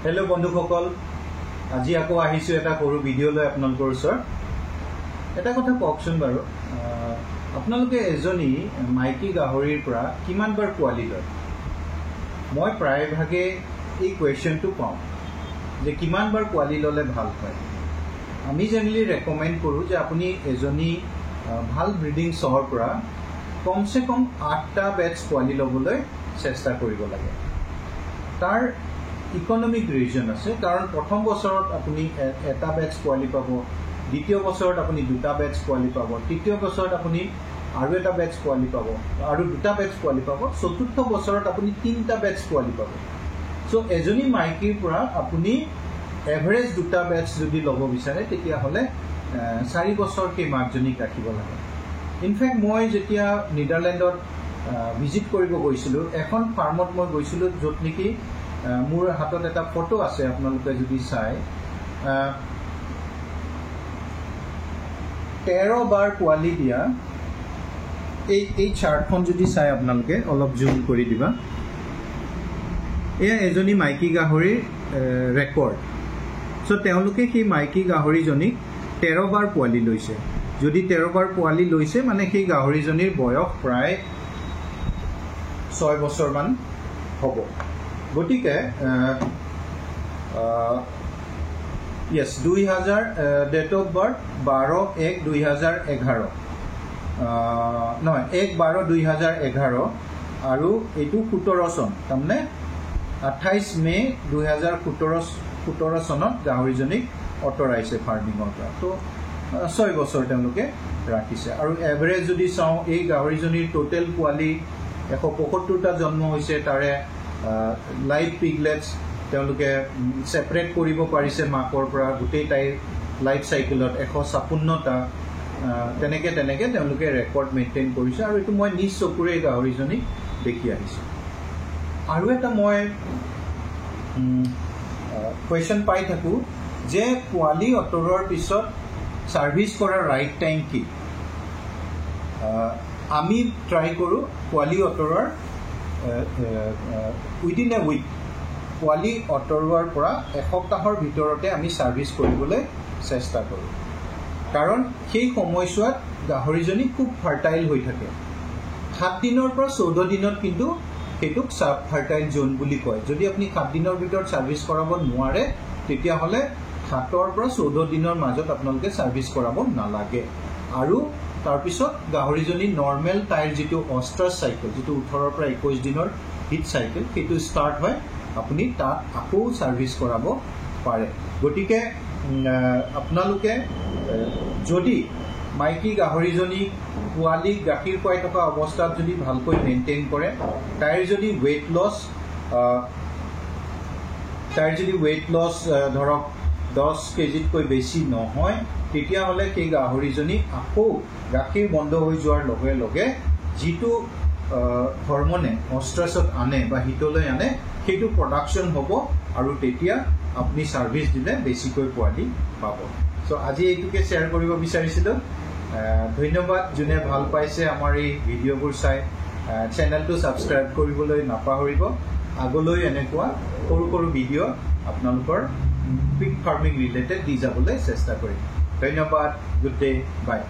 hello बंधुসকল আজি আকৌ আহিছো এটা সৰু ভিডিও লৈ আপোনালোকৰ ওচৰত এটা কথা কওকচোন বাৰু আপোনালোকে এজনী মাইকী গাহৰিৰ পৰা কিমান বাৰ পোৱালি লয় মই প্ৰায় ভাগে এই কোৱেশ্চনটো পাওঁ যে কিমান বাৰ পোৱালি ললে ভাল হয় আমি জেনেৰেলি ৰেকমেন্ড কৰো যে আপুনি এজনী ভাল ব্ৰিডিং চহৰ পৰা কমসে কম 8টা বেটছ পোৱালি লবলৈ চেষ্টা কৰিব লাগে তাৰ ইকোনমিক ৰিজন আছে কাৰণ প্ৰথম বছৰত আপুনি এটা বেটছ পোৱালি পাব দ্বিতীয় বছৰত আপুনি দুটা বেটছ পোৱালি পাব তৃতীয় বছৰত আপুনি আৰু এটা বেটছ পোৱালি পাব আৰু দুটা বেটছ পোৱালি পাব চতুৰ্থ বছৰত আপুনি তিনটা বেটছ পোৱালি পাব সো এজনী মাইকীৰ পৰা আপুনি এভাৰেজ দুটা বেটছ যদি ল'ব বিচাৰে তেতিয়া হলে 4 বছৰ কে মাকজনীক ৰাখিব লাগে ইনফেক্ট মই যেতিয়া নিদাৰলেণ্ডত ভিজিট কৰিব গৈছিলো এখন ফাৰ্মত মই গৈছিলো য'ত নেকি মোৰ হাতত এটা ফটো আছে আপোনালোকে যদি চাই 13 বাৰ পোৱালি দিয়া এই চাৰ্টখন যদি চাই আপোনালোকে অলপ জুম কৰি দিবা এয়া এজনী মাইকী গাহৰিৰ ৰেকৰ্ড সো তেওঁলোকে সেই মাইকী গাহৰিজনীক 13 বাৰ পোৱালি লৈছে যদি 13 বাৰ পোৱালি লৈছে মানে সেই গাহৰিজনীৰ বয়স প্ৰায় 6 বছৰ মান হ'ব গটিকে yes 2000 date of birth 12/1/2011 নহয় 1/12/2011 আৰু এটো 17 সন তামনে 28 মে 2017 সনত গাহৰিজনীক অটৰাইছে ফাৰ্মিংৰ পৰা তো 6 বছৰ তেওঁলোকে ৰাখিছে আৰু এভাৰেজ যদি চাও এই গাহৰিজনীৰ টোটাল পোৱালি 175টা জন্ম হৈছে তাৰে লাইভ পিগলেটস তেওঁলোকে সেপাৰেট কৰিব পাৰিছে মাকৰ পৰা গুটেই তাই লাইফ সাইকেলত 156টা তেনেকে তেওঁলোকে ৰেকৰ্ড মেইনটেইন কৰিছে আৰু এটো মই নিজ চকুৰে গাহৰিজনী দেখি আহিছো আৰু এটা মই কোৱেশ্চন পাই থাকো যে পোৱালি অটৰৰ পিছত সাৰ্ভিস কৰাৰ ৰাইট টাইম কি আমি ট্ৰাই কৰো পোৱালি অটৰৰ উইদিন এ উইক পোৱালি অটৰোৱাৰ পৰা এসপ্তাহৰ ভিতৰতে আমি সাৰ্ভিস কৰিবলৈ চেষ্টা কৰো কাৰণ সেই সময়ছোৱাত গাহৰিজনী খুব ফাৰ্টাইল হৈ থাকে 7 দিনৰ পৰা 14 দিনত কিন্তু হেতুক সাব ফাৰ্টাইল জোন বুলি কয় যদি আপুনি 7 দিনৰ ভিতৰত সাৰ্ভিস কৰাব নোৱাৰে তেতিয়া হলে 7ৰ পৰা 14 দিনৰ মাজত আপোনালোকে সাৰ্ভিস কৰাব নালাগে আৰু তাৰ পিছত গাহৰিজনী নৰমাল টাইৰ যেটো অষ্ট্ৰাছ সাইকেল যেটো 18 পৰা 21 দিনৰ হিট সাইকেল হেতু স্টাৰ্ট হয় আপুনি তাত আকৌ সাৰ্ভিস কৰাব পাৰে গটিকে আপোনালোকে যদি মাইকী গাহৰিজনী পোৱালি গাখীৰ খুৱাই থকা অৱস্থাত যদি ভালকৈ মেইনটেইন কৰে তাইৰ যদি ৱেট লছ ধৰক 10 কেজিতকৈ বেছি নহয় তেতিয়া হলে কি গাহৰিজনী আকৌ গাখীৰ বন্ধ হৈ যোৱাৰ লগে লগে যেটো হৰমনে অষ্ট্ৰাছত আনে বা হিটলৈ আনে হেতু প্ৰডাকশন হ'ব আৰু তেতিয়া আপুনি সাৰ্ভিস দিলে বেছিকৈ পোৱালি পাব সো আজি এইটোকে শেয়াৰ কৰিব বিচাৰিছিলো ধন্যবাদ জুনে ভাল পাইছে আমাৰ এই ভিডিওবোৰ চাই চেনেলটো সাবস্ক্ৰাইব কৰিবলৈ নাপাহৰিব আগলৈ এনেকুৱা সৰু ভিডিও আপোনালোকৰ পিগ ফাৰ্মিং ৰিলেটেড দি যাবলৈ চেষ্টা কৰিম ধন্যবাদ গুড ডে বাই